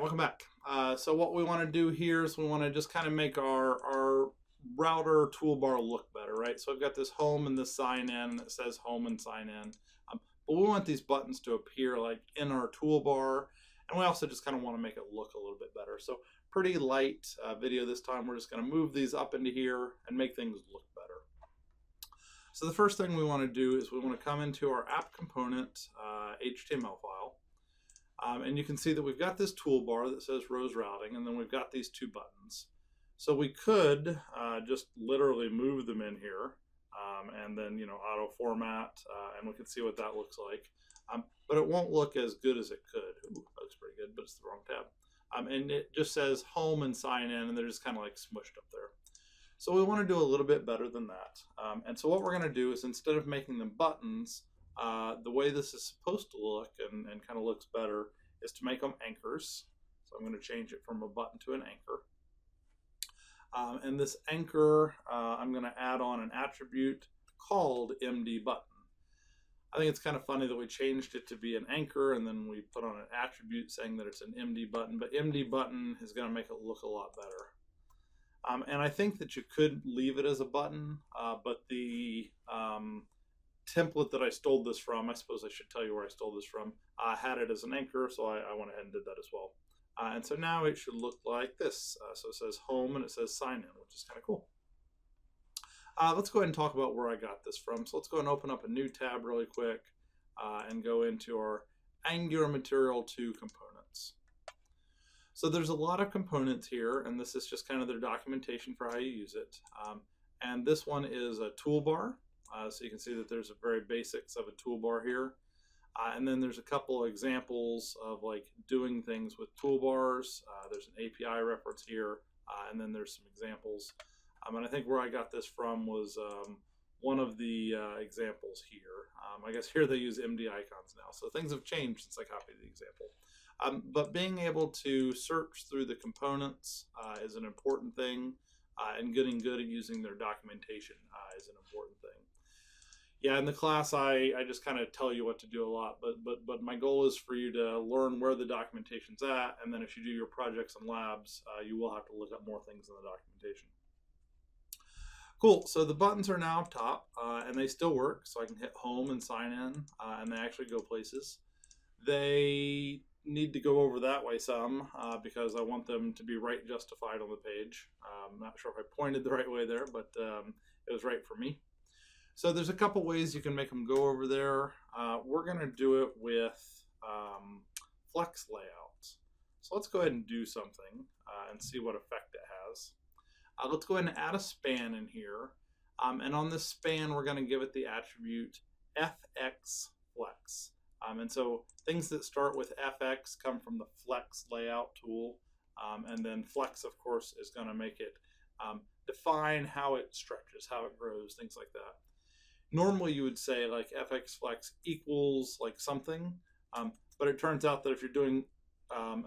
welcome back. So what we want to do here is we want to just kind of make our router toolbar look better, right? So I've got this home and this sign in that says home and sign in. But we want these buttons to appear like in our toolbar, and we also just kind of want to make it look a little bit better. So pretty light video this time. We're just going to move these up into here and make things look better. So the first thing we want to do is we want to come into our app component HTML file. And you can see that we've got this toolbar that says rows routing, and then we've got these two buttons. So we could just literally move them in here, and then auto format, and we can see what that looks like. But it won't look as good as it could. Ooh, that looks pretty good, but it's the wrong tab. And it just says home and sign in, and they're just kind of like smushed up there. So we want to do a little bit better than that. And so what we're going to do is, instead of making them buttons, the way this is supposed to look and kind of looks better is to make them anchors. So I'm going to change it from a button to an anchor. And this anchor, I'm going to add on an attribute called MD button. I think it's kind of funny that we changed it to be an anchor and then we put on an attribute saying that it's an MD button, but MD button is going to make it look a lot better. And I think that you could leave it as a button, but the template that I stole this from, I suppose I should tell you where I stole this from, had it as an anchor, so I went ahead and did that as well. And so now it should look like this. So it says home and it says sign in, which is kind of cool. Let's go ahead and talk about where I got this from. So let's go and open up a new tab really quick and go into our Angular Material 2 components. So there's a lot of components here, and this is just kind of their documentation for how you use it. And this one is a toolbar. So you can see that there's a very basics of a toolbar here. And then there's a couple of examples of like doing things with toolbars. There's an API reference here, and then there's some examples. And I think where I got this from was one of the examples here. I guess here they use MD icons now. So things have changed since I copied the example. But being able to search through the components is an important thing, and getting good at using their documentation is an important thing. Yeah, in the class, I just kind of tell you what to do a lot, but my goal is for you to learn where the documentation's at, and then if you do your projects and labs, you will have to look up more things in the documentation. Cool, so the buttons are now up top, and they still work, so I can hit home and sign in, and they actually go places. They need to go over that way some, because I want them to be right justified on the page. I'm not sure if I pointed the right way there, but it was right for me. So there's a couple ways you can make them go over there. We're going to do it with flex layouts. So let's go ahead and do something and see what effect it has. Let's go ahead and add a span in here. And on this span, we're going to give it the attribute fx flex. And so things that start with fx come from the flex layout tool. And then flex, of course, is going to make it define how it stretches, how it grows, things like that. Normally you would say like fx flex equals like something, but it turns out that if you're doing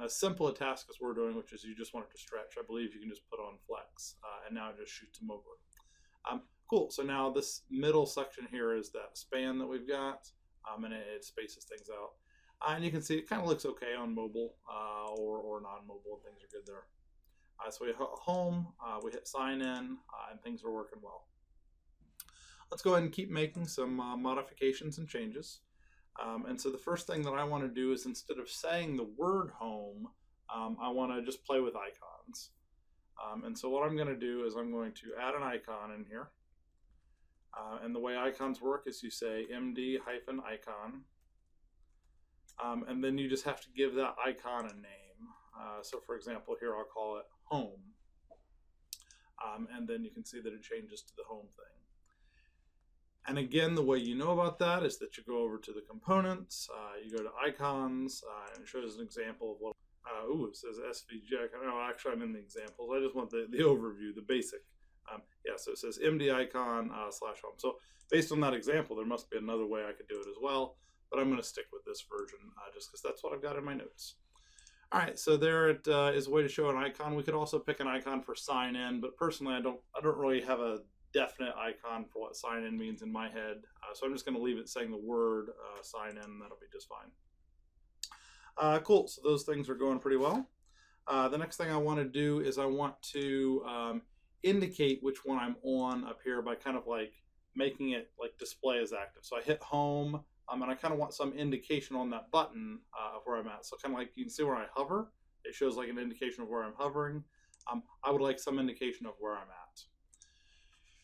as simple a task as we're doing, which is you just want it to stretch, I believe you can just put on flex, and now it just shoots them over. Cool, so now this middle section here is that span that we've got, and it spaces things out. And you can see it kind of looks okay on mobile or non-mobile, things are good there. So we hit home, we hit sign in, and things are working well. Let's go ahead and keep making some modifications and changes. And so the first thing that I want to do is, instead of saying the word home, I want to just play with icons. And so what I'm going to do is I'm going to add an icon in here. And the way icons work is you say MD-icon. And then you just have to give that icon a name. So for example, here I'll call it home. And then you can see that it changes to the home thing. And again, the way you know about that is that you go over to the components, you go to icons, and it shows an example of what, it says SVG. No, actually I'm in the examples. I just want the overview, the basic. Yeah, so it says MD icon /home. So based on that example, there must be another way I could do it as well, but I'm going to stick with this version just because that's what I've got in my notes. All right, so there it is a way to show an icon. We could also pick an icon for sign in, but personally I don't really have a definite icon for what sign in means in my head. So I'm just going to leave it saying the word sign in, and that'll be just fine. Cool, so those things are going pretty well. The next thing I want to do is I want to indicate which one I'm on up here by kind of like making it like display as active. So I hit home, and I kind of want some indication on that button of where I'm at. So kind of like you can see where I hover, it shows like an indication of where I'm hovering. I would like some indication of where I'm at.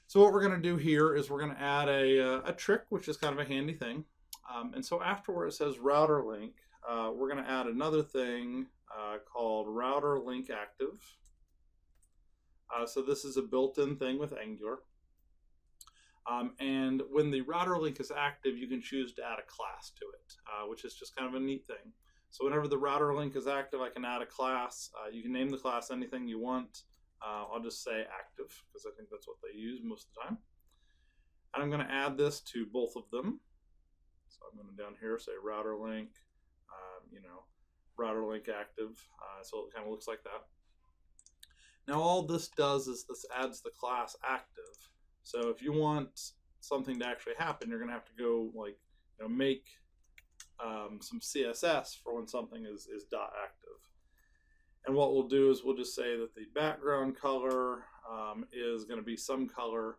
So what we're going to do here is we're going to add a trick, which is kind of a handy thing. And so after where it says router link, we're going to add another thing called router link active. So this is a built-in thing with Angular. And when the router link is active, you can choose to add a class to it, which is just kind of a neat thing. So whenever the router link is active, I can add a class. You can name the class anything you want. I'll just say active because I think that's what they use most of the time. And I'm going to add this to both of them. So I'm going to down here say router link, router link active. So it kind of looks like that. Now all this does is this adds the class active. So if you want something to actually happen, you're going to have to go like make some CSS for when something is dot active. And what we'll do is we'll just say that the background color is going to be some color.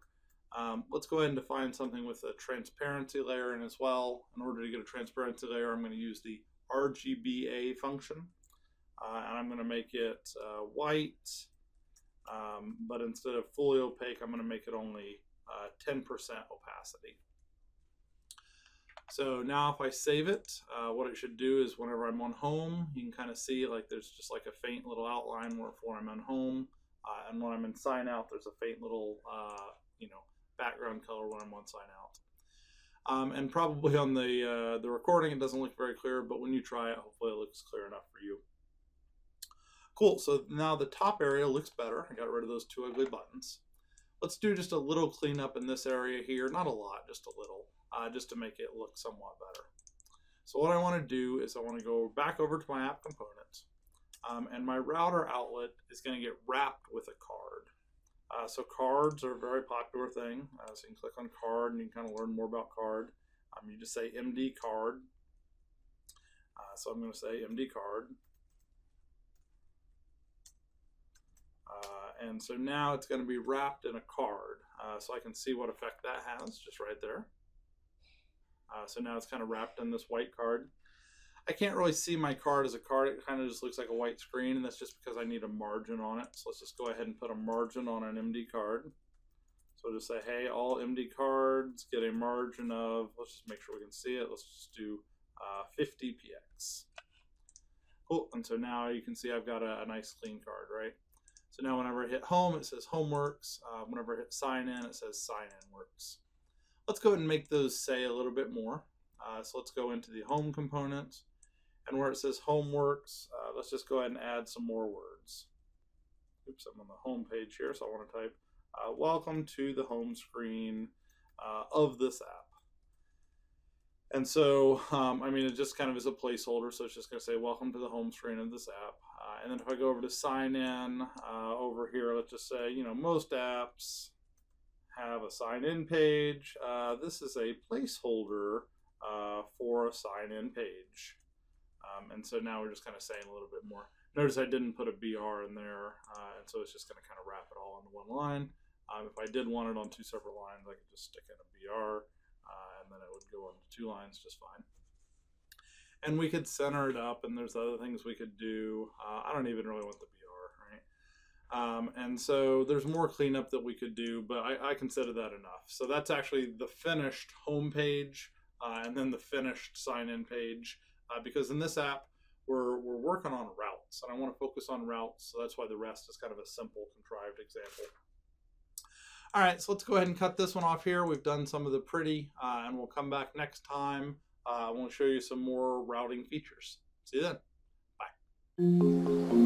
Let's go ahead and define something with a transparency layer in as well. In order to get a transparency layer, I'm going to use the RGBA function. And I'm going to make it white. But instead of fully opaque, I'm going to make it only 10% opacity. So now if I save it, what it should do is whenever I'm on home, you can kind of see like there's just like a faint little outline where I'm on home. And when I'm in sign out, there's a faint little, background color when I'm on sign out. And probably on the recording, it doesn't look very clear, but when you try it, hopefully it looks clear enough for you. Cool, so now the top area looks better. I got rid of those two ugly buttons. Let's do just a little cleanup in this area here. Not a lot, just a little, just to make it look somewhat better. So what I want to do is I want to go back over to my app component. And my router outlet is going to get wrapped with a card. So cards are a very popular thing. So you can click on card and you can kind of learn more about card. You just say MD card. So I'm going to say MD card. And so now it's going to be wrapped in a card. So I can see what effect that has just right there. So now it's kind of wrapped in this white card. I can't really see my card as a card. It kind of just looks like a white screen, and that's just because I need a margin on it. So let's just go ahead and put a margin on an MD card. So I'll just say, hey, all MD cards get a margin of, let's just make sure we can see it. Let's just do 50 px. Cool, and so now you can see I've got a nice clean card, right? So now whenever I hit home, it says home works. Whenever I hit sign in, it says sign in works. Let's go ahead and make those say a little bit more. So let's go into the home component. And where it says home works, let's just go ahead and add some more words. Oops, I'm on the home page here, so I want to type, welcome to the home screen of this app. And so, it just kind of is a placeholder, so it's just going to say, welcome to the home screen of this app. And then if I go over to sign in, over here, let's just say, most apps have a sign in page. This is a placeholder for a sign in page. And so now we're just kind of saying a little bit more. Notice I didn't put a BR in there, and so it's just going to kind of wrap it all into one line. If I did want it on two separate lines, I could just stick in a BR, and then it would go on two lines just fine. And we could center it up, and there's other things we could do. I don't even really want the BR, right? And so there's more cleanup that we could do, but I consider that enough. So that's actually the finished home page, and then the finished sign-in page. Because in this app, we're working on routes, and I want to focus on routes, so that's why the rest is kind of a simple, contrived example. All right, so let's go ahead and cut this one off here. We've done some of the pretty, and we'll come back next time. I want to show you some more routing features. See you then. Bye.